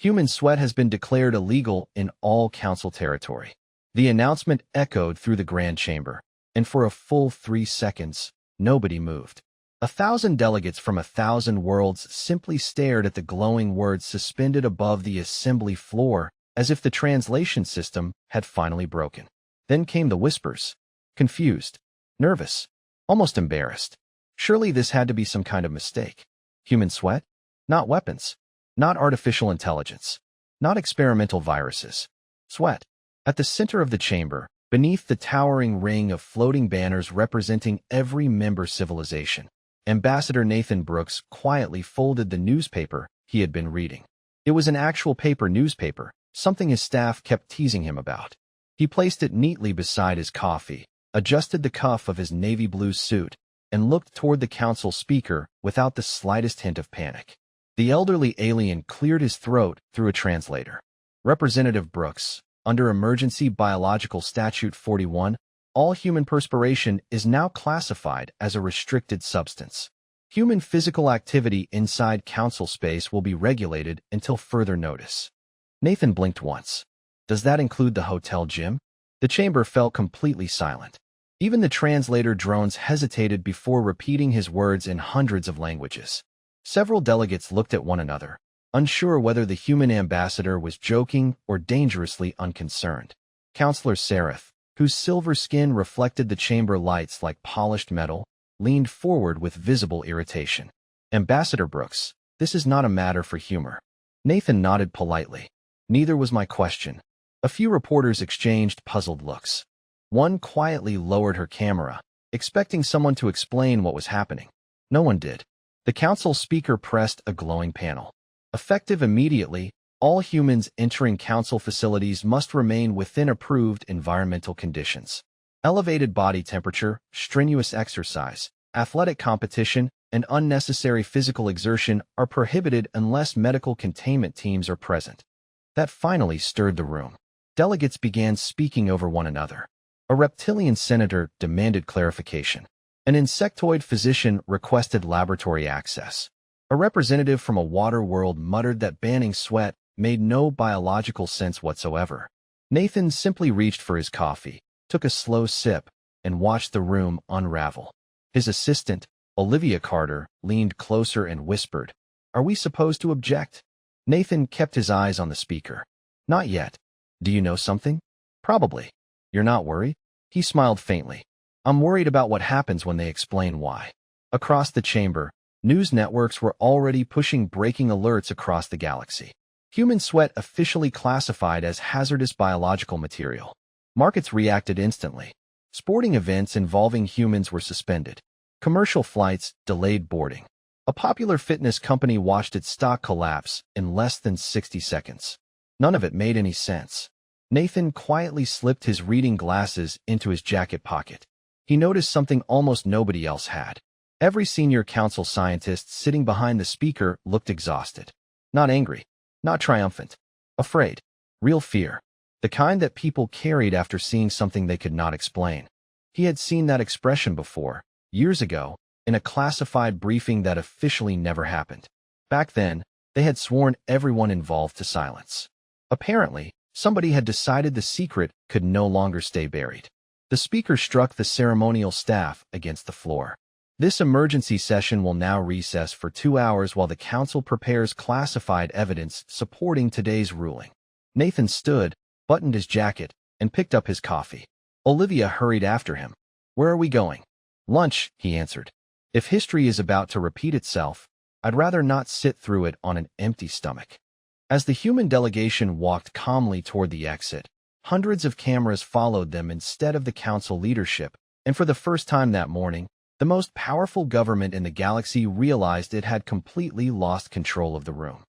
Human sweat has been declared illegal in all council territory. The announcement echoed through the Grand Chamber, and for a full 3 seconds, nobody moved. 1,000 delegates from 1,000 worlds simply stared at the glowing words suspended above the assembly floor as if the translation system had finally broken. Then came the whispers. Confused, nervous, almost embarrassed. Surely this had to be some kind of mistake. Human sweat? Not weapons. Not artificial intelligence. Not experimental viruses. Sweat. At the center of the chamber, beneath the towering ring of floating banners representing every member civilization, Ambassador Nathan Brooks quietly folded the newspaper he had been reading. It was an actual paper newspaper, something his staff kept teasing him about. He placed it neatly beside his coffee, adjusted the cuff of his navy blue suit, and looked toward the council speaker without the slightest hint of panic. The elderly alien cleared his throat through a translator. Representative Brooks, under Emergency Biological Statute 41, all human perspiration is now classified as a restricted substance. Human physical activity inside council space will be regulated until further notice. Nathan blinked once. Does that include the hotel gym? The chamber felt completely silent. Even the translator drones hesitated before repeating his words in hundreds of languages. Several delegates looked at one another, unsure whether the human ambassador was joking or dangerously unconcerned. Councillor Seraph, whose silver skin reflected the chamber lights like polished metal, leaned forward with visible irritation. Ambassador Brooks, this is not a matter for humor. Nathan nodded politely. Neither was my question. A few reporters exchanged puzzled looks. One quietly lowered her camera, expecting someone to explain what was happening. No one did. The council speaker pressed a glowing panel. Effective immediately, all humans entering council facilities must remain within approved environmental conditions. Elevated body temperature, strenuous exercise, athletic competition, and unnecessary physical exertion are prohibited unless medical containment teams are present. That finally stirred the room. Delegates began speaking over one another. A reptilian senator demanded clarification. An insectoid physician requested laboratory access. A representative from a water world muttered that banning sweat made no biological sense whatsoever. Nathan simply reached for his coffee, took a slow sip, and watched the room unravel. His assistant, Olivia Carter, leaned closer and whispered, "Are we supposed to object?" Nathan kept his eyes on the speaker. "Not yet. Do you know something?" "Probably. You're not worried?" He smiled faintly. "I'm worried about what happens when they explain why." Across the chamber, news networks were already pushing breaking alerts across the galaxy. Human sweat officially classified as hazardous biological material. Markets reacted instantly. Sporting events involving humans were suspended. Commercial flights delayed boarding. A popular fitness company watched its stock collapse in less than 60 seconds. None of it made any sense. Nathan quietly slipped his reading glasses into his jacket pocket. He noticed something almost nobody else had. Every senior council scientist sitting behind the speaker looked exhausted. Not angry, not triumphant. Afraid. Real fear. The kind that people carried after seeing something they could not explain. He had seen that expression before, years ago, in a classified briefing that officially never happened. Back then, they had sworn everyone involved to silence. Apparently, somebody had decided the secret could no longer stay buried. The speaker struck the ceremonial staff against the floor. This emergency session will now recess for 2 hours while the council prepares classified evidence supporting today's ruling. Nathan stood, buttoned his jacket, and picked up his coffee. Olivia hurried after him. "Where are we going?" "Lunch," he answered. "If history is about to repeat itself, I'd rather not sit through it on an empty stomach." As the human delegation walked calmly toward the exit, hundreds of cameras followed them instead of the council leadership, and for the first time that morning, the most powerful government in the galaxy realized it had completely lost control of the room.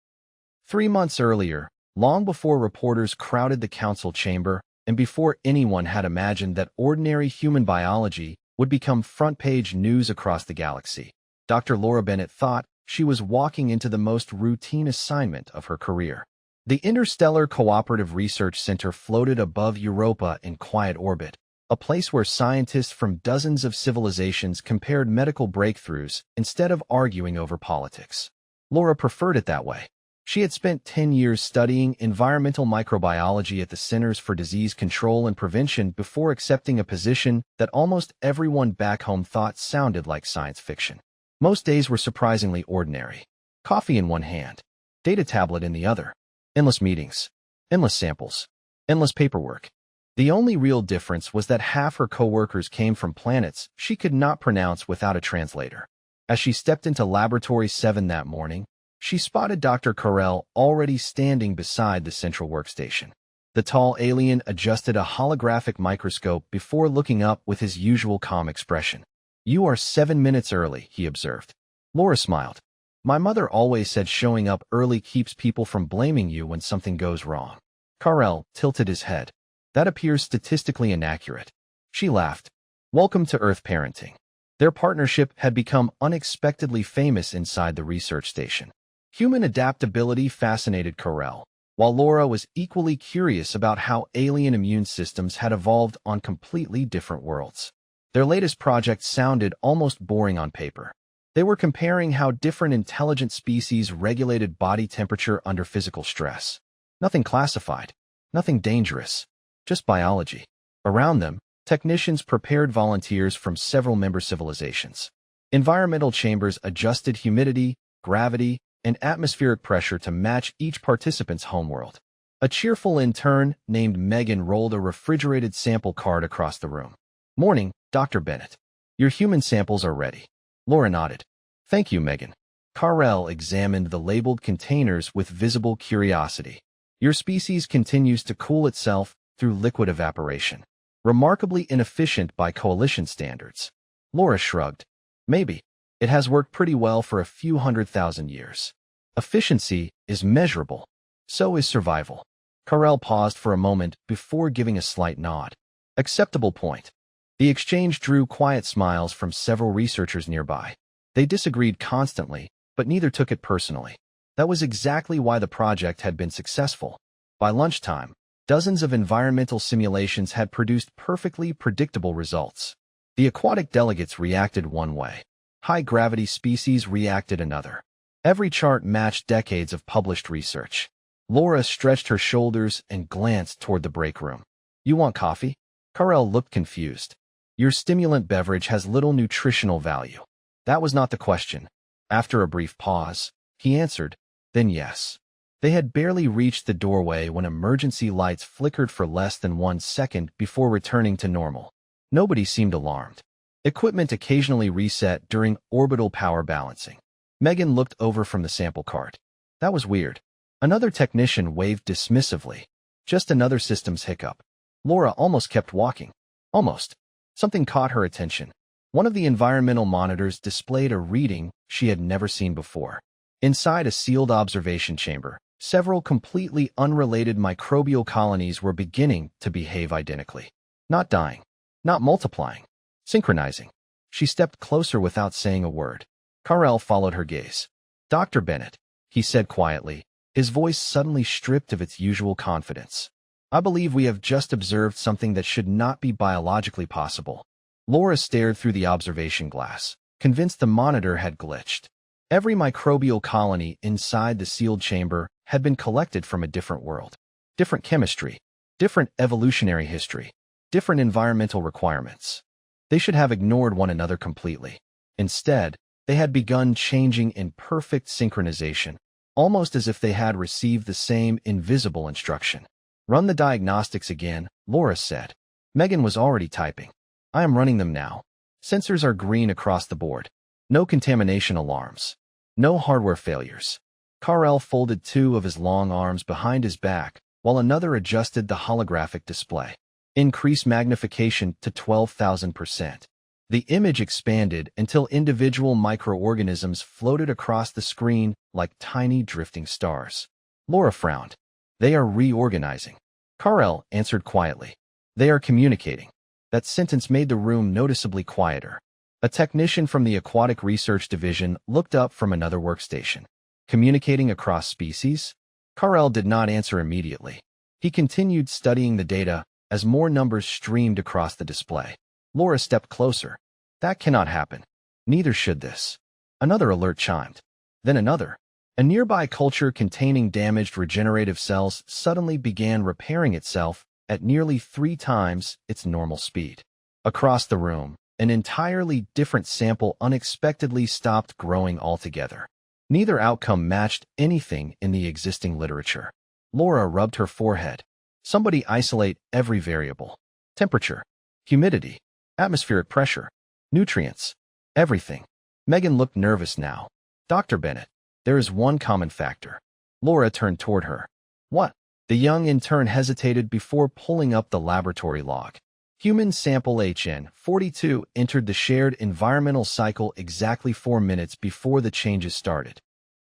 3 months earlier, long before reporters crowded the council chamber, and before anyone had imagined that ordinary human biology would become front-page news across the galaxy, Dr. Laura Bennett thought she was walking into the most routine assignment of her career. The Interstellar Cooperative Research Center floated above Europa in quiet orbit, a place where scientists from dozens of civilizations compared medical breakthroughs instead of arguing over politics. Laura preferred it that way. She had spent 10 years studying environmental microbiology at the Centers for Disease Control and Prevention before accepting a position that almost everyone back home thought sounded like science fiction. Most days were surprisingly ordinary. Coffee in one hand, data tablet in the other, endless meetings, endless samples, endless paperwork. The only real difference was that half her coworkers came from planets she could not pronounce without a translator. As she stepped into Laboratory 7 that morning, she spotted Dr. Carell already standing beside the central workstation. The tall alien adjusted a holographic microscope before looking up with his usual calm expression. "You are 7 minutes early," he observed. Laura smiled. "My mother always said showing up early keeps people from blaming you when something goes wrong." Carell tilted his head. "That appears statistically inaccurate." She laughed. "Welcome to Earth parenting." Their partnership had become unexpectedly famous inside the research station. Human adaptability fascinated Carell, while Laura was equally curious about how alien immune systems had evolved on completely different worlds. Their latest project sounded almost boring on paper. They were comparing how different intelligent species regulated body temperature under physical stress. Nothing classified, nothing dangerous, just biology. Around them, technicians prepared volunteers from several member civilizations. Environmental chambers adjusted humidity, gravity, and atmospheric pressure to match each participant's homeworld. A cheerful intern named Megan rolled a refrigerated sample card across the room. "Morning, Dr. Bennett. Your human samples are ready." Laura nodded. "Thank you, Megan." Carell examined the labeled containers with visible curiosity. "Your species continues to cool itself through liquid evaporation. Remarkably inefficient by coalition standards." Laura shrugged. "Maybe. It has worked pretty well for a few 100,000 years. Efficiency is measurable. So is survival." Carell paused for a moment before giving a slight nod. "Acceptable point." The exchange drew quiet smiles from several researchers nearby. They disagreed constantly, but neither took it personally. That was exactly why the project had been successful. By lunchtime, dozens of environmental simulations had produced perfectly predictable results. The aquatic delegates reacted one way. High-gravity species reacted another. Every chart matched decades of published research. Laura stretched her shoulders and glanced toward the break room. "You want coffee?" Carell looked confused. "Your stimulant beverage has little nutritional value." That was not the question. After a brief pause, he answered, "Then yes." They had barely reached the doorway when emergency lights flickered for less than 1 second before returning to normal. Nobody seemed alarmed. Equipment occasionally reset during orbital power balancing. Megan looked over from the sample card. "That was weird." Another technician waved dismissively. "Just another systems hiccup." Laura almost kept walking. Almost. Something caught her attention. One of the environmental monitors displayed a reading she had never seen before. Inside a sealed observation chamber, several completely unrelated microbial colonies were beginning to behave identically. Not dying. Not multiplying. Synchronizing. She stepped closer without saying a word. Carell followed her gaze. "Dr. Bennett," he said quietly, his voice suddenly stripped of its usual confidence. "I believe we have just observed something that should not be biologically possible." Laura stared through the observation glass, convinced the monitor had glitched. Every microbial colony inside the sealed chamber had been collected from a different world. Different chemistry, different evolutionary history, different environmental requirements. They should have ignored one another completely. Instead, they had begun changing in perfect synchronization, almost as if they had received the same invisible instruction. "Run the diagnostics again," Laura said. Megan was already typing. "I am running them now. Sensors are green across the board. No contamination alarms. No hardware failures." Carell folded 2 of his long arms behind his back, while another adjusted the holographic display. "Increase magnification to 12,000%. The image expanded until individual microorganisms floated across the screen like tiny drifting stars. Laura frowned. "They are reorganizing." Carell answered quietly. "They are communicating." That sentence made the room noticeably quieter. A technician from the Aquatic Research Division looked up from another workstation. "Communicating across species?" Carell did not answer immediately. He continued studying the data as more numbers streamed across the display. Laura stepped closer. "That cannot happen. Neither should this." Another alert chimed. Then another. A nearby culture containing damaged regenerative cells suddenly began repairing itself at nearly 3 times its normal speed. Across the room, an entirely different sample unexpectedly stopped growing altogether. Neither outcome matched anything in the existing literature. Laura rubbed her forehead. Somebody isolate every variable. Temperature, humidity, atmospheric pressure, nutrients, everything. Megan looked nervous now. Dr. Bennett, there is one common factor. Laura turned toward her. What? The young intern hesitated before pulling up the laboratory log. Human sample HN42 entered the shared environmental cycle exactly 4 minutes before the changes started.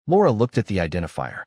Laura looked at the identifier.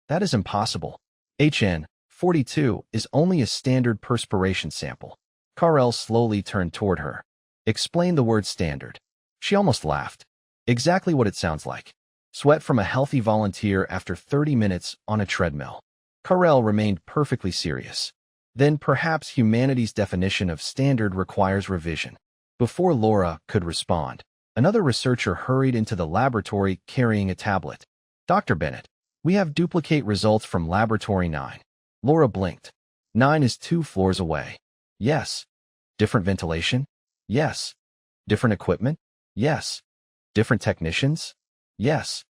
That is impossible. HN42 is only a standard perspiration sample. Carl slowly turned toward her. Explain the word standard. She almost laughed. Exactly what it sounds like. Sweat from a healthy volunteer after 30 minutes on a treadmill. Carl remained perfectly serious. Then perhaps humanity's definition of standard requires revision. Before Laura could respond, another researcher hurried into the laboratory carrying a tablet. Dr. Bennett, we have duplicate results from Laboratory 9. Laura blinked. 9 is 2 floors away. Yes. Different ventilation? Yes. Different equipment? Yes. Different technicians? Yes.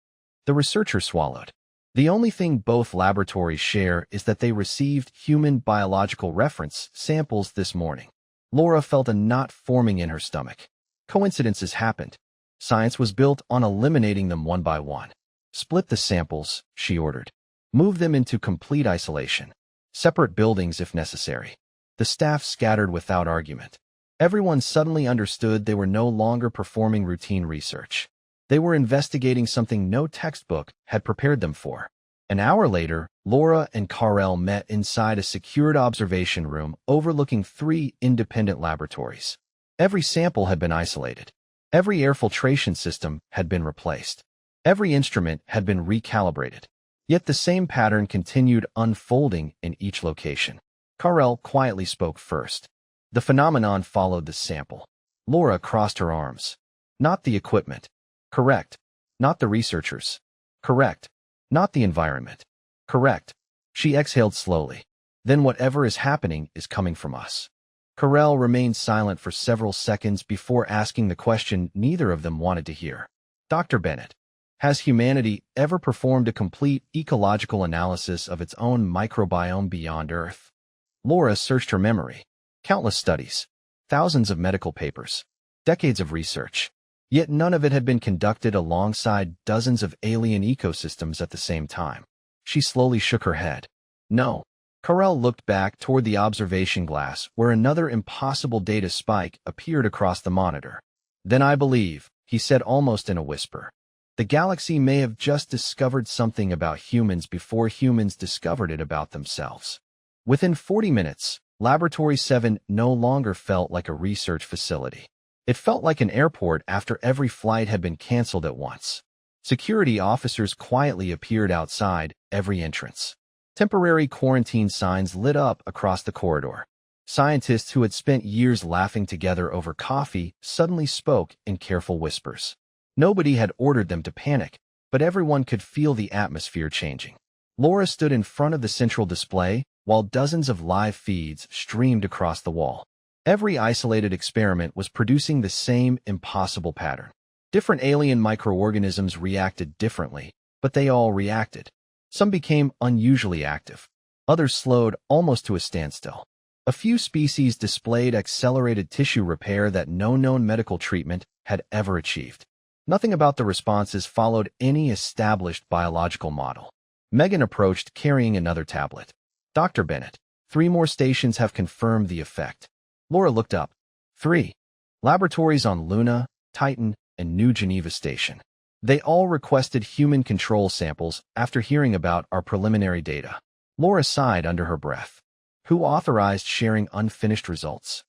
The researcher swallowed. The only thing both laboratories share is that they received human biological reference samples this morning. Laura felt a knot forming in her stomach. Coincidences happened. Science was built on eliminating them one by one. Split the samples, she ordered. Move them into complete isolation. Separate buildings if necessary. The staff scattered without argument. Everyone suddenly understood they were no longer performing routine research. They were investigating something no textbook had prepared them for. An hour later, Laura and Carl met inside a secured observation room overlooking 3 independent laboratories. Every sample had been isolated. Every air filtration system had been replaced. Every instrument had been recalibrated. Yet the same pattern continued unfolding in each location. Carl quietly spoke first. The phenomenon followed the sample. Laura crossed her arms. Not the equipment. Correct. Not the researchers. Correct. Not the environment. Correct. She exhaled slowly. Then whatever is happening is coming from us. Carell remained silent for several seconds before asking the question neither of them wanted to hear. Dr. Bennett, has humanity ever performed a complete ecological analysis of its own microbiome beyond Earth? Laura searched her memory. Countless studies. Thousands of medical papers. Decades of research. Yet none of it had been conducted alongside dozens of alien ecosystems at the same time. She slowly shook her head. No. Carell looked back toward the observation glass where another impossible data spike appeared across the monitor. Then I believe, he said almost in a whisper. The galaxy may have just discovered something about humans before humans discovered it about themselves. Within 40 minutes, Laboratory 7 no longer felt like a research facility. It felt like an airport after every flight had been canceled at once. Security officers quietly appeared outside every entrance. Temporary quarantine signs lit up across the corridor. Scientists who had spent years laughing together over coffee suddenly spoke in careful whispers. Nobody had ordered them to panic, but everyone could feel the atmosphere changing. Laura stood in front of the central display, while dozens of live feeds streamed across the wall. Every isolated experiment was producing the same impossible pattern. Different alien microorganisms reacted differently, but they all reacted. Some became unusually active. Others slowed almost to a standstill. A few species displayed accelerated tissue repair that no known medical treatment had ever achieved. Nothing about the responses followed any established biological model. Megan approached carrying another tablet. Dr. Bennett, 3 more stations have confirmed the effect. Laura looked up. 3. Laboratories on Luna, Titan, and New Geneva Station. They all requested human control samples after hearing about our preliminary data. Laura sighed under her breath. Who authorized sharing unfinished results?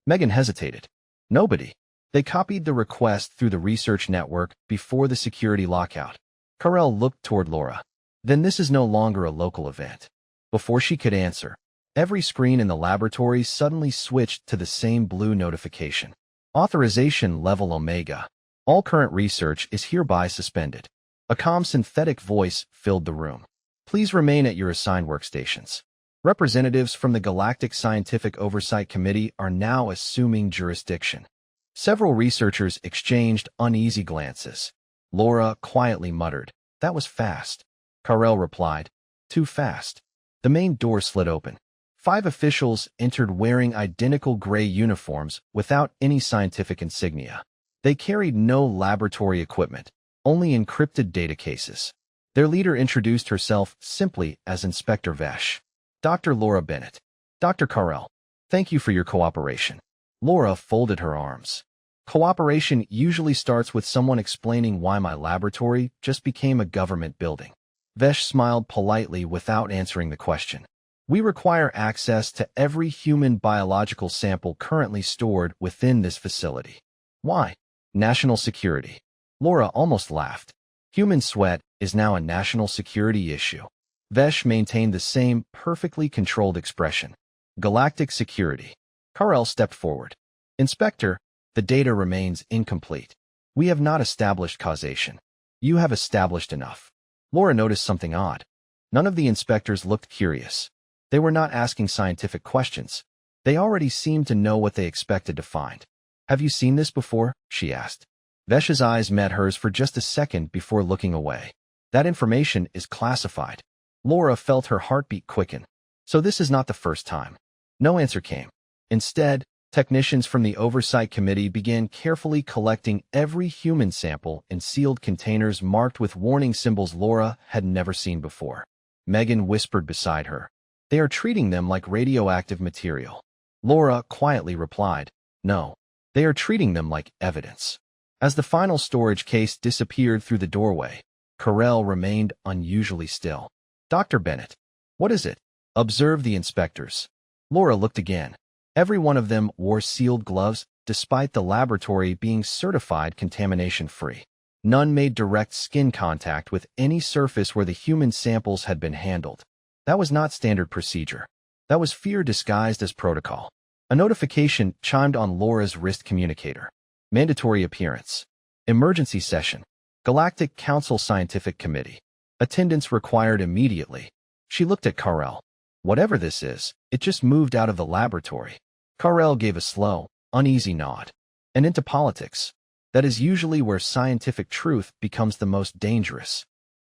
Megan hesitated. Nobody. They copied the request through the research network before the security lockout. Carell looked toward Laura. Then this is no longer a local event. Before she could answer, every screen in the laboratory suddenly switched to the same blue notification. Authorization level Omega. All current research is hereby suspended. A calm synthetic voice filled the room. Please remain at your assigned workstations. Representatives from the Galactic Scientific Oversight Committee are now assuming jurisdiction. Several researchers exchanged uneasy glances. Laura quietly muttered, "That was fast." Carell replied, "Too fast." The main door slid open. 5 officials entered wearing identical gray uniforms without any scientific insignia. They carried no laboratory equipment, only encrypted data cases. Their leader introduced herself simply as Inspector Vesh. "Dr. Laura Bennett." "Dr. Carell, thank you for your cooperation." Laura folded her arms. Cooperation usually starts with someone explaining why my laboratory just became a government building. Vesh smiled politely without answering the question. "We require access to every human biological sample currently stored within this facility." "Why?" "National security." Laura almost laughed. Human sweat is now a national security issue. Vesh maintained the same perfectly controlled expression. "Galactic security." Carell stepped forward. "Inspector, the data remains incomplete. We have not established causation. You have established enough." Laura noticed something odd. None of the inspectors looked curious. They were not asking scientific questions. They already seemed to know what they expected to find. "Have you seen this before?" she asked. Vesh's eyes met hers for just a second before looking away. "That information is classified." Laura felt her heartbeat quicken. "So this is not the first time." No answer came. Instead, technicians from the Oversight Committee began carefully collecting every human sample in sealed containers marked with warning symbols Laura had never seen before. Megan whispered beside her, "They are treating them like radioactive material." Laura quietly replied, "No, they are treating them like evidence." As the final storage case disappeared through the doorway, Carell remained unusually still. "Dr. Bennett, what is it?" observed the inspectors. Laura looked again. Every one of them wore sealed gloves, despite the laboratory being certified contamination-free. None made direct skin contact with any surface where the human samples had been handled. That was not standard procedure. That was fear disguised as protocol. A notification chimed on Laura's wrist communicator. Mandatory appearance. Emergency session. Galactic Council Scientific Committee. Attendance required immediately. She looked at Carell. Whatever this is, it just moved out of the laboratory. Carell gave a slow, uneasy nod. And into politics. That is usually where scientific truth becomes the most dangerous.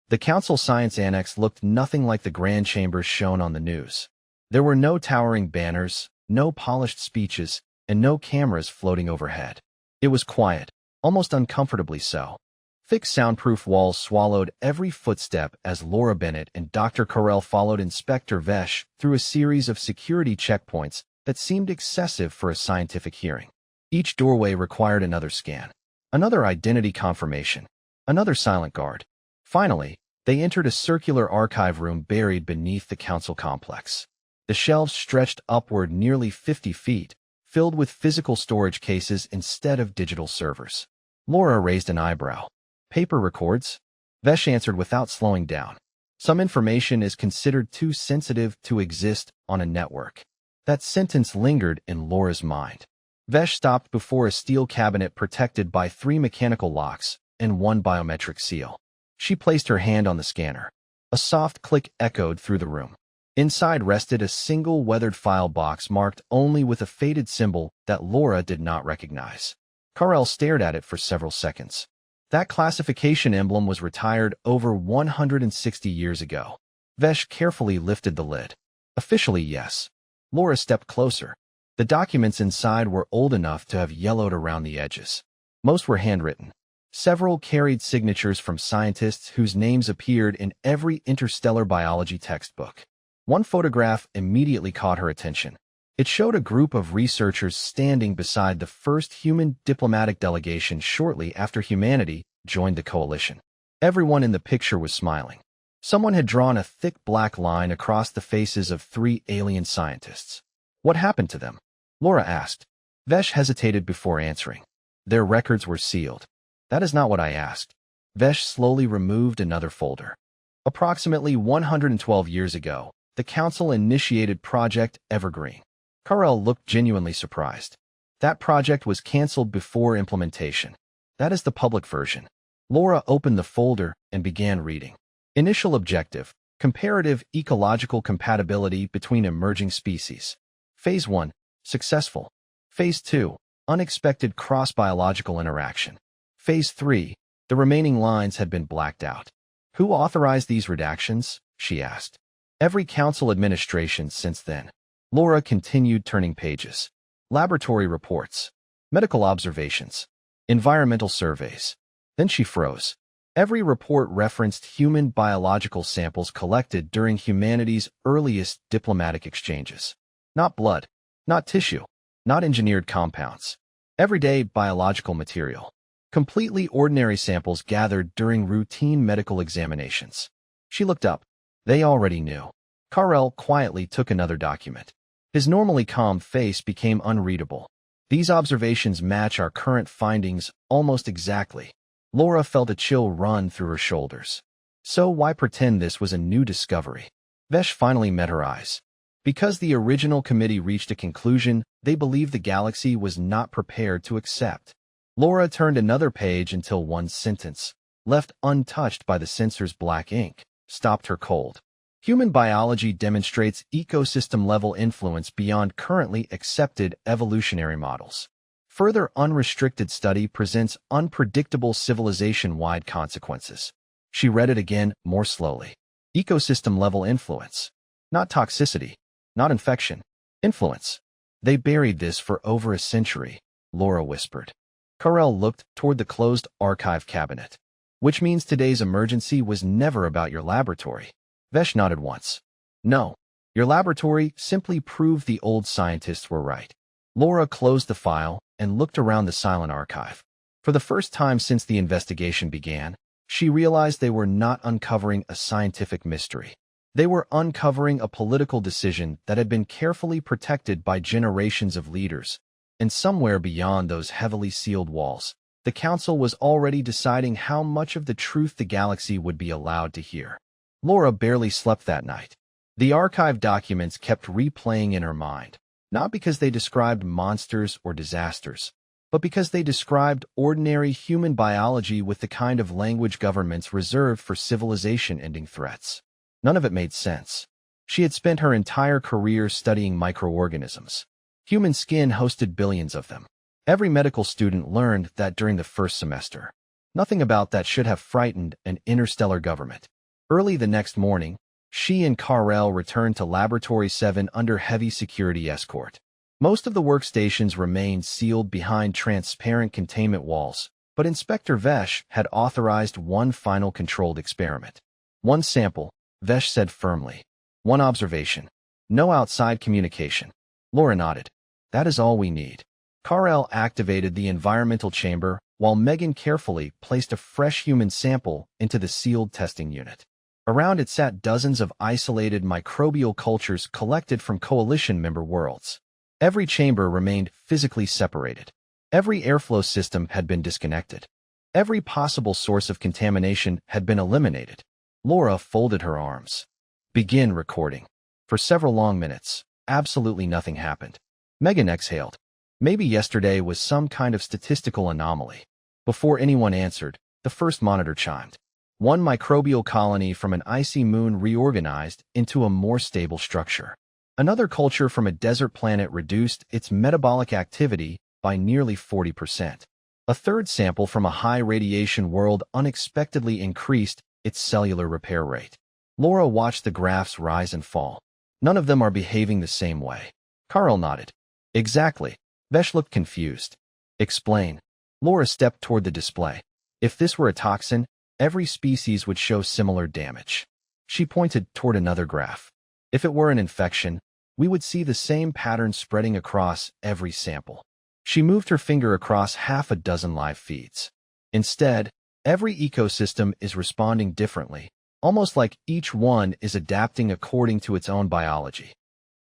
The Council Science Annex looked nothing like the grand chambers shown on the news. There were no towering banners, no polished speeches, and no cameras floating overhead. It was quiet, almost uncomfortably so. Thick soundproof walls swallowed every footstep as Laura Bennett and Dr. Carell followed Inspector Vesh through a series of security checkpoints that seemed excessive for a scientific hearing. Each doorway required another scan, another identity confirmation, another silent guard. Finally, they entered a circular archive room buried beneath the council complex. The shelves stretched upward nearly 50 feet, filled with physical storage cases instead of digital servers. Laura raised an eyebrow. "Paper records?" Vesh answered without slowing down. "Some information is considered too sensitive to exist on a network." That sentence lingered in Laura's mind. Vesh stopped before a steel cabinet protected by 3 mechanical locks and 1 biometric seal. She placed her hand on the scanner. A soft click echoed through the room. Inside rested a single weathered file box marked only with a faded symbol that Laura did not recognize. Carell stared at it for several seconds. That classification emblem was retired over 160 years ago. Vesh carefully lifted the lid. "Officially, yes." Laura stepped closer. The documents inside were old enough to have yellowed around the edges. Most were handwritten. Several carried signatures from scientists whose names appeared in every interstellar biology textbook. One photograph immediately caught her attention. It showed a group of researchers standing beside the first human diplomatic delegation shortly after humanity joined the coalition. Everyone in the picture was smiling. Someone had drawn a thick black line across the faces of 3 alien scientists. "What happened to them?" Laura asked. Vesh hesitated before answering. "Their records were sealed." "That is not what I asked." Vesh slowly removed another folder. Approximately 112 years ago, the Council initiated Project Evergreen. Carell looked genuinely surprised. That project was canceled before implementation. That is the public version. Laura opened the folder and began reading. Initial objective: comparative ecological compatibility between emerging species. Phase 1, successful. Phase 2, unexpected cross-biological interaction. Phase 3, the remaining lines had been blacked out. Who authorized these redactions? She asked. Every council administration since then. Laura continued turning pages. Laboratory reports, medical observations, environmental surveys. Then she froze. Every report referenced human biological samples collected during humanity's earliest diplomatic exchanges. Not blood, not tissue, not engineered compounds. Everyday biological material. Completely ordinary samples gathered during routine medical examinations. She looked up. They already knew. Carl quietly took another document. His normally calm face became unreadable. These observations match our current findings almost exactly. Laura felt a chill run through her shoulders. So why pretend this was a new discovery? Vesh finally met her eyes. Because the original committee reached a conclusion they believed the galaxy was not prepared to accept. Laura turned another page until one sentence, left untouched by the censor's black ink, stopped her cold. Human biology demonstrates ecosystem-level influence beyond currently accepted evolutionary models. Further unrestricted study presents unpredictable civilization-wide consequences. She read it again, more slowly. Ecosystem-level influence. Not toxicity. Not infection. Influence. They buried this for over a century, Laura whispered. Carl looked toward the closed archive cabinet. Which means today's emergency was never about your laboratory. Vesh nodded once. No. Your laboratory simply proved the old scientists were right. Laura closed the file and looked around the silent archive. For the first time since the investigation began, she realized they were not uncovering a scientific mystery. They were uncovering a political decision that had been carefully protected by generations of leaders. And somewhere beyond those heavily sealed walls, the council was already deciding how much of the truth the galaxy would be allowed to hear. Laura barely slept that night. The archive documents kept replaying in her mind, not because they described monsters or disasters, but because they described ordinary human biology with the kind of language governments reserved for civilization-ending threats. None of it made sense. She had spent her entire career studying microorganisms. Human skin hosted billions of them. Every medical student learned that during the first semester. Nothing about that should have frightened an interstellar government. Early the next morning, she and Carl returned to Laboratory 7 under heavy security escort. Most of the workstations remained sealed behind transparent containment walls, but Inspector Vesh had authorized one final controlled experiment. One sample, Vesh said firmly. One observation. No outside communication. Laura nodded. That is all we need. Carl activated the environmental chamber while Megan carefully placed a fresh human sample into the sealed testing unit. Around it sat dozens of isolated microbial cultures collected from coalition member worlds. Every chamber remained physically separated. Every airflow system had been disconnected. Every possible source of contamination had been eliminated. Laura folded her arms. Begin recording. For several long minutes, absolutely nothing happened. Megan exhaled. Maybe yesterday was some kind of statistical anomaly. Before anyone answered, the first monitor chimed. One microbial colony from an icy moon reorganized into a more stable structure. Another culture from a desert planet reduced its metabolic activity by nearly 40%. A third sample from a high-radiation world unexpectedly increased its cellular repair rate. Laura watched the graphs rise and fall. None of them are behaving the same way. Carl nodded. Exactly. Vesh looked confused. Explain. Laura stepped toward the display. If this were a toxin, every species would show similar damage. She pointed toward another graph. If it were an infection, we would see the same pattern spreading across every sample. She moved her finger across half a dozen live feeds. Instead, every ecosystem is responding differently, almost like each one is adapting according to its own biology.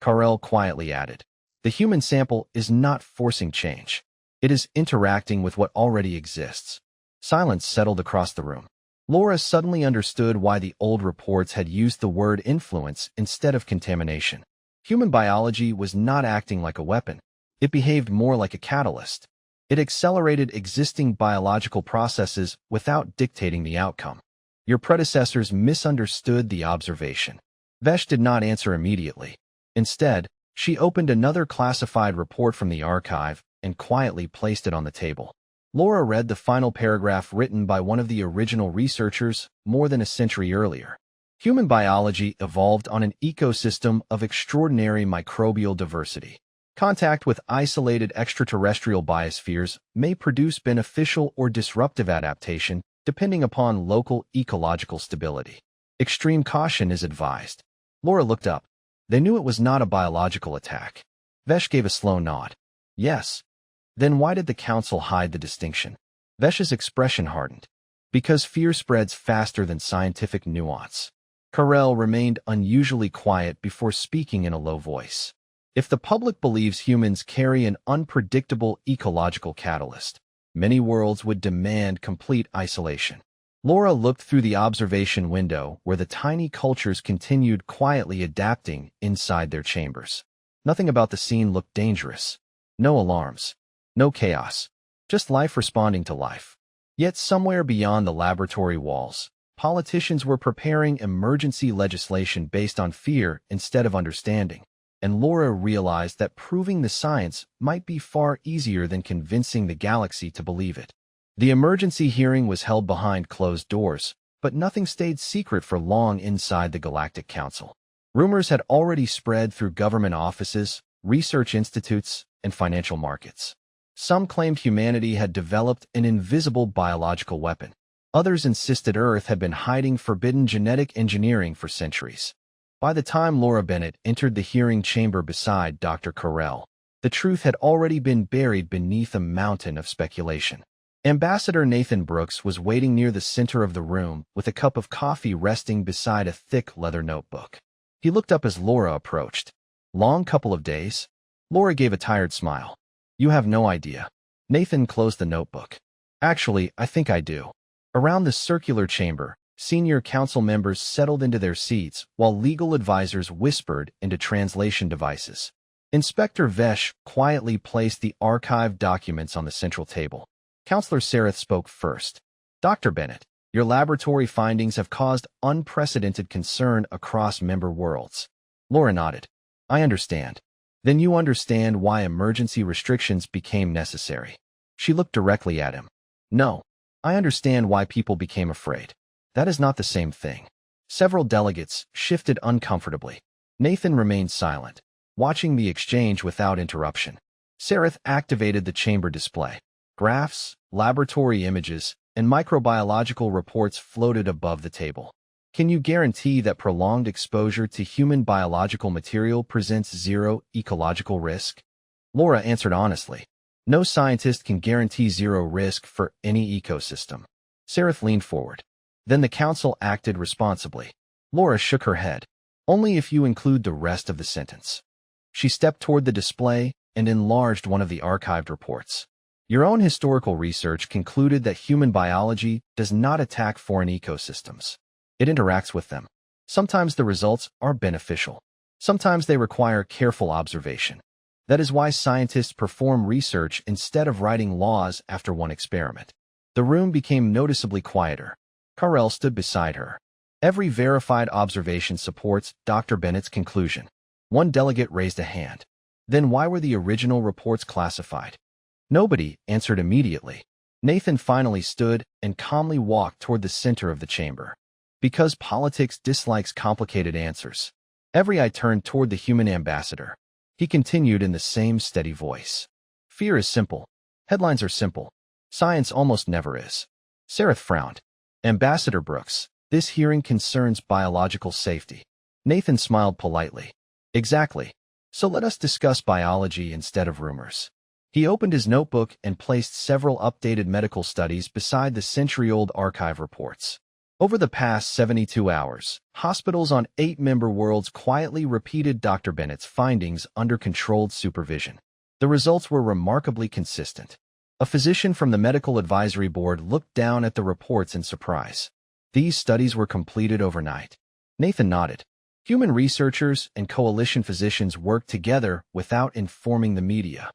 Carl quietly added, the human sample is not forcing change. It is interacting with what already exists. Silence settled across the room. Laura suddenly understood why the old reports had used the word influence instead of contamination. Human biology was not acting like a weapon. It behaved more like a catalyst. It accelerated existing biological processes without dictating the outcome. Your predecessors misunderstood the observation. Vesh did not answer immediately. Instead, she opened another classified report from the archive and quietly placed it on the table. Laura read the final paragraph written by one of the original researchers more than a century earlier. Human biology evolved on an ecosystem of extraordinary microbial diversity. Contact with isolated extraterrestrial biospheres may produce beneficial or disruptive adaptation depending upon local ecological stability. Extreme caution is advised. Laura looked up. They knew it was not a biological attack. Vesh gave a slow nod. Yes. Then why did the council hide the distinction? Vesh's expression hardened. Because fear spreads faster than scientific nuance. Carell remained unusually quiet before speaking in a low voice. If the public believes humans carry an unpredictable ecological catalyst, many worlds would demand complete isolation. Laura looked through the observation window where the tiny cultures continued quietly adapting inside their chambers. Nothing about the scene looked dangerous. No alarms. No chaos. Just life responding to life. Yet somewhere beyond the laboratory walls, politicians were preparing emergency legislation based on fear instead of understanding. And Laura realized that proving the science might be far easier than convincing the galaxy to believe it. The emergency hearing was held behind closed doors, but nothing stayed secret for long inside the Galactic Council. Rumors had already spread through government offices, research institutes, and financial markets. Some claimed humanity had developed an invisible biological weapon. Others insisted Earth had been hiding forbidden genetic engineering for centuries. By the time Laura Bennett entered the hearing chamber beside Dr. Carell, the truth had already been buried beneath a mountain of speculation. Ambassador Nathan Brooks was waiting near the center of the room with a cup of coffee resting beside a thick leather notebook. He looked up as Laura approached. Long couple of days? Laura gave a tired smile. You have no idea. Nathan closed the notebook. Actually, I think I do. Around the circular chamber, senior council members settled into their seats while legal advisors whispered into translation devices. Inspector Vesh quietly placed the archived documents on the central table. Counselor Sareth spoke first. Dr. Bennett, your laboratory findings have caused unprecedented concern across member worlds. Laura nodded. I understand. Then you understand why emergency restrictions became necessary. She looked directly at him. No. I understand why people became afraid. That is not the same thing. Several delegates shifted uncomfortably. Nathan remained silent, watching the exchange without interruption. Sareth activated the chamber display. Graphs, laboratory images, and microbiological reports floated above the table. Can you guarantee that prolonged exposure to human biological material presents zero ecological risk? Laura answered honestly. No scientist can guarantee zero risk for any ecosystem. Sareth leaned forward. Then the council acted responsibly. Laura shook her head. Only if you include the rest of the sentence. She stepped toward the display and enlarged one of the archived reports. Your own historical research concluded that human biology does not attack foreign ecosystems. It interacts with them. Sometimes the results are beneficial. Sometimes they require careful observation. That is why scientists perform research instead of writing laws after one experiment. The room became noticeably quieter. Carell stood beside her. Every verified observation supports Dr. Bennett's conclusion. One delegate raised a hand. Then why were the original reports classified? Nobody answered immediately. Nathan finally stood and calmly walked toward the center of the chamber. Because politics dislikes complicated answers. Every eye turned toward the human ambassador. He continued in the same steady voice. Fear is simple. Headlines are simple. Science almost never is. Sareth frowned. Ambassador Brooks, this hearing concerns biological safety. Nathan smiled politely. Exactly. So let us discuss biology instead of rumors. He opened his notebook and placed several updated medical studies beside the century-old archive reports. Over the past 72 hours, hospitals on 8 member worlds quietly repeated Dr. Bennett's findings under controlled supervision. The results were remarkably consistent. A physician from the Medical Advisory Board looked down at the reports in surprise. These studies were completed overnight. Nathan nodded. Human researchers and coalition physicians worked together without informing the media.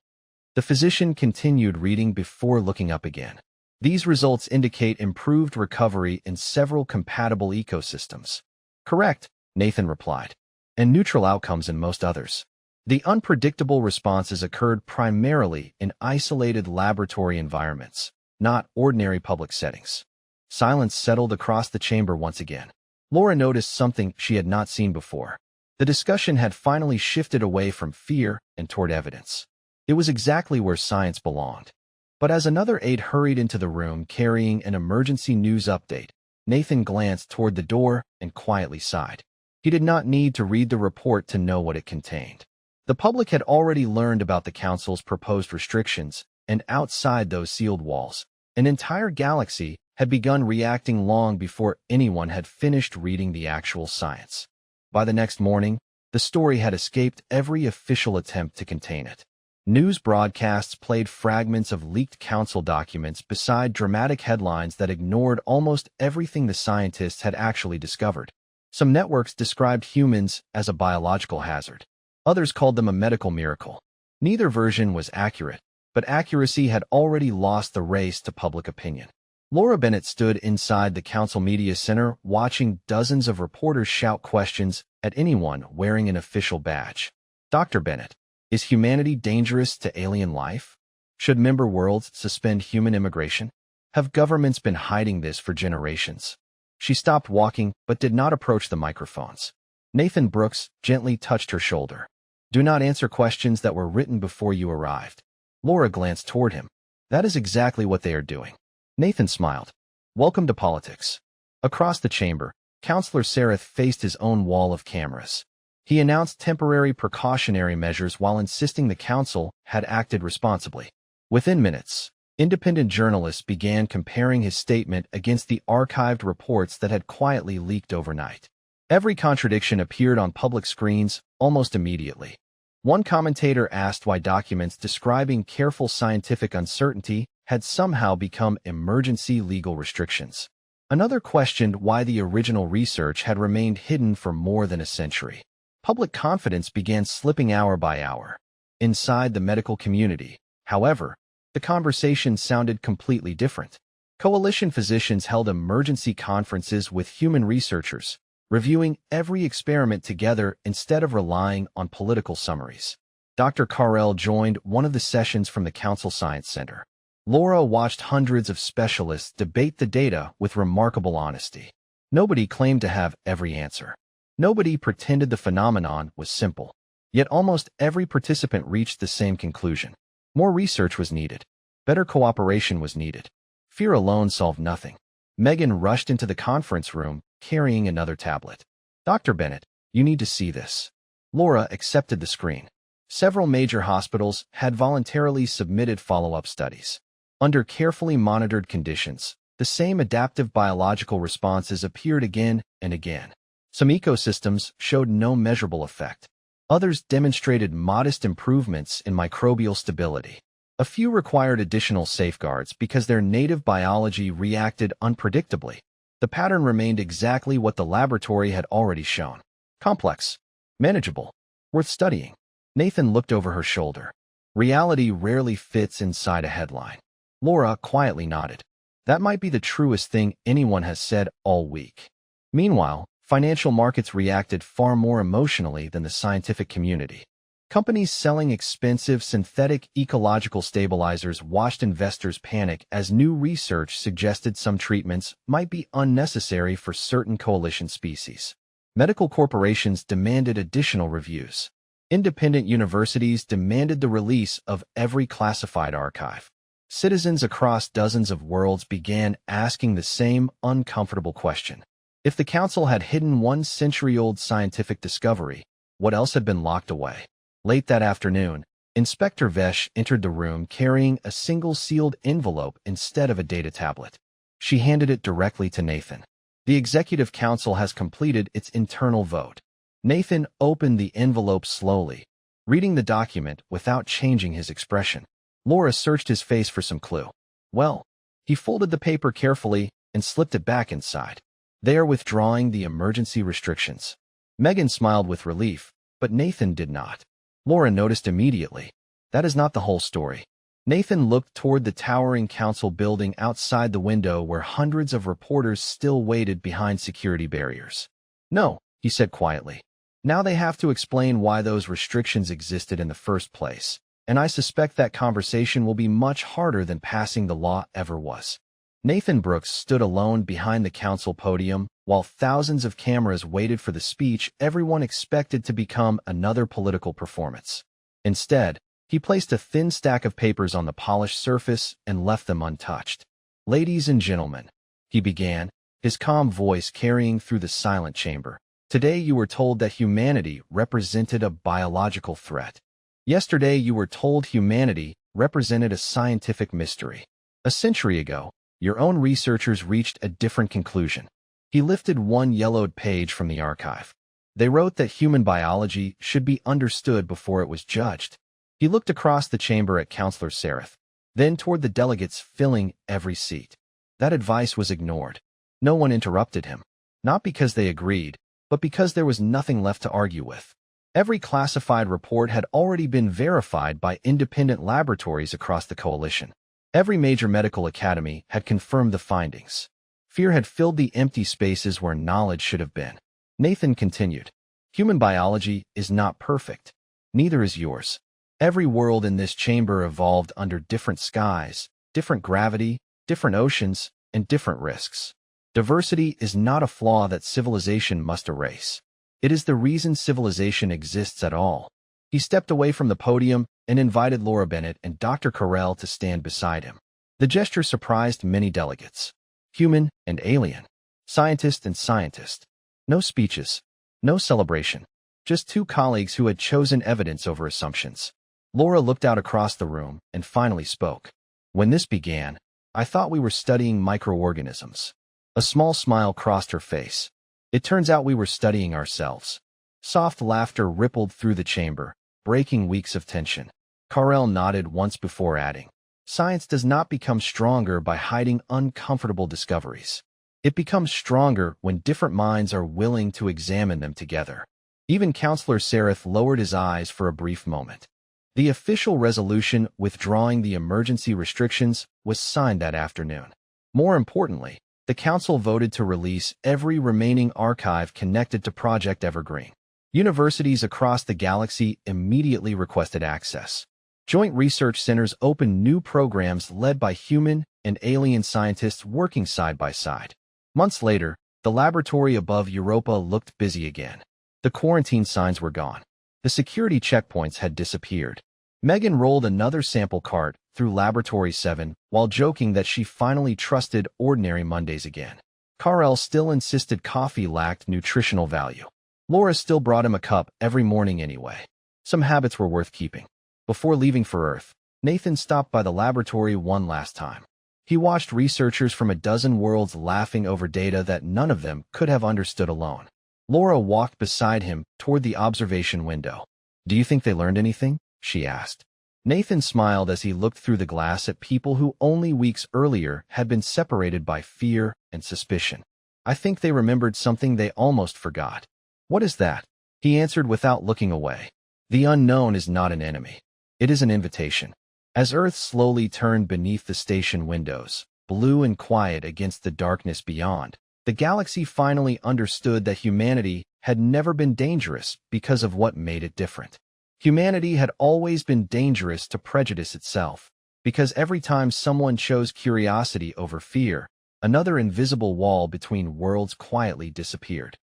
The physician continued reading before looking up again. These results indicate improved recovery in several compatible ecosystems. Correct, Nathan replied. And neutral outcomes in most others. The unpredictable responses occurred primarily in isolated laboratory environments, not ordinary public settings. Silence settled across the chamber once again. Laura noticed something she had not seen before. The discussion had finally shifted away from fear and toward evidence. It was exactly where science belonged. But as another aide hurried into the room carrying an emergency news update, Nathan glanced toward the door and quietly sighed. He did not need to read the report to know what it contained. The public had already learned about the council's proposed restrictions, and outside those sealed walls, an entire galaxy had begun reacting long before anyone had finished reading the actual science. By the next morning, the story had escaped every official attempt to contain it. News broadcasts played fragments of leaked council documents beside dramatic headlines that ignored almost everything the scientists had actually discovered. Some networks described humans as a biological hazard. Others called them a medical miracle. Neither version was accurate, but accuracy had already lost the race to public opinion. Laura Bennett stood inside the council media center watching dozens of reporters shout questions at anyone wearing an official badge. Dr. Bennett, is humanity dangerous to alien life? Should member worlds suspend human immigration? Have governments been hiding this for generations? She stopped walking but did not approach the microphones. Nathan Brooks gently touched her shoulder. Do not answer questions that were written before you arrived. Laura glanced toward him. That is exactly what they are doing. Nathan smiled. Welcome to politics. Across the chamber, Counselor Sereth faced his own wall of cameras. He announced temporary precautionary measures while insisting the council had acted responsibly. Within minutes, independent journalists began comparing his statement against the archived reports that had quietly leaked overnight. Every contradiction appeared on public screens almost immediately. One commentator asked why documents describing careful scientific uncertainty had somehow become emergency legal restrictions. Another questioned why the original research had remained hidden for more than a century. Public confidence began slipping hour by hour. Inside the medical community, however, the conversation sounded completely different. Coalition physicians held emergency conferences with human researchers, reviewing every experiment together instead of relying on political summaries. Dr. Carell joined one of the sessions from the Council Science Center. Laura watched hundreds of specialists debate the data with remarkable honesty. Nobody claimed to have every answer. Nobody pretended the phenomenon was simple. Yet almost every participant reached the same conclusion. More research was needed. Better cooperation was needed. Fear alone solved nothing. Megan rushed into the conference room, carrying another tablet. Dr. Bennett, you need to see this. Laura accepted the screen. Several major hospitals had voluntarily submitted follow-up studies. Under carefully monitored conditions, the same adaptive biological responses appeared again and again. Some ecosystems showed no measurable effect. Others demonstrated modest improvements in microbial stability. A few required additional safeguards because their native biology reacted unpredictably. The pattern remained exactly what the laboratory had already shown. Complex. Manageable. Worth studying. Nathan looked over her shoulder. Reality rarely fits inside a headline. Laura quietly nodded. That might be the truest thing anyone has said all week. Meanwhile, financial markets reacted far more emotionally than the scientific community. Companies selling expensive synthetic ecological stabilizers watched investors panic as new research suggested some treatments might be unnecessary for certain coalition species. Medical corporations demanded additional reviews. Independent universities demanded the release of every classified archive. Citizens across dozens of worlds began asking the same uncomfortable question. If the council had hidden one century-old scientific discovery, what else had been locked away? Late that afternoon, Inspector Vesh entered the room carrying a single sealed envelope instead of a data tablet. She handed it directly to Nathan. The Executive Council has completed its internal vote. Nathan opened the envelope slowly, reading the document without changing his expression. Laura searched his face for some clue. Well, he folded the paper carefully and slipped it back inside. They are withdrawing the emergency restrictions. Megan smiled with relief, but Nathan did not. Laura noticed immediately. That is not the whole story. Nathan looked toward the towering council building outside the window where hundreds of reporters still waited behind security barriers. No, he said quietly. Now they have to explain why those restrictions existed in the first place, and I suspect that conversation will be much harder than passing the law ever was. Nathan Brooks stood alone behind the council podium, while thousands of cameras waited for the speech everyone expected to become another political performance. Instead, he placed a thin stack of papers on the polished surface and left them untouched. "Ladies and gentlemen," he began, his calm voice carrying through the silent chamber. "Today you were told that humanity represented a biological threat. Yesterday you were told humanity represented a scientific mystery. A century ago, your own researchers reached a different conclusion." He lifted one yellowed page from the archive. "They wrote that human biology should be understood before it was judged." He looked across the chamber at Councillor Sereth, then toward the delegates filling every seat. That advice was ignored. No one interrupted him, not because they agreed, but because there was nothing left to argue with. Every classified report had already been verified by independent laboratories across the coalition. Every major medical academy had confirmed the findings. Fear had filled the empty spaces where knowledge should have been. Nathan continued, "Human biology is not perfect. Neither is yours. Every world in this chamber evolved under different skies, different gravity, different oceans, and different risks. Diversity is not a flaw that civilization must erase. It is the reason civilization exists at all." He stepped away from the podium and invited Laura Bennett and Dr. Carell to stand beside him. The gesture surprised many delegates. Human and alien, scientist and scientist. No speeches, no celebration, just two colleagues who had chosen evidence over assumptions. Laura looked out across the room and finally spoke. "When this began, I thought we were studying microorganisms." A small smile crossed her face. "It turns out we were studying ourselves." Soft laughter rippled through the chamber, breaking weeks of tension. Carell nodded once before adding, "Science does not become stronger by hiding uncomfortable discoveries. It becomes stronger when different minds are willing to examine them together." Even Councillor Sereth lowered his eyes for a brief moment. The official resolution withdrawing the emergency restrictions was signed that afternoon. More importantly, the council voted to release every remaining archive connected to Project Evergreen. Universities across the galaxy immediately requested access. Joint research centers opened new programs led by human and alien scientists working side by side. Months later, the laboratory above Europa looked busy again. The quarantine signs were gone. The security checkpoints had disappeared. Megan rolled another sample cart through Laboratory 7 while joking that she finally trusted ordinary Mondays again. Carell still insisted coffee lacked nutritional value. Laura still brought him a cup every morning anyway. Some habits were worth keeping. Before leaving for Earth, Nathan stopped by the laboratory one last time. He watched researchers from a dozen worlds laughing over data that none of them could have understood alone. Laura walked beside him toward the observation window. "Do you think they learned anything?" she asked. Nathan smiled as he looked through the glass at people who only weeks earlier had been separated by fear and suspicion. "I think they remembered something they almost forgot." "What is that?" He answered without looking away. "The unknown is not an enemy. It is an invitation." As Earth slowly turned beneath the station windows, blue and quiet against the darkness beyond, the galaxy finally understood that humanity had never been dangerous because of what made it different. Humanity had always been dangerous to prejudice itself, because every time someone chose curiosity over fear, another invisible wall between worlds quietly disappeared.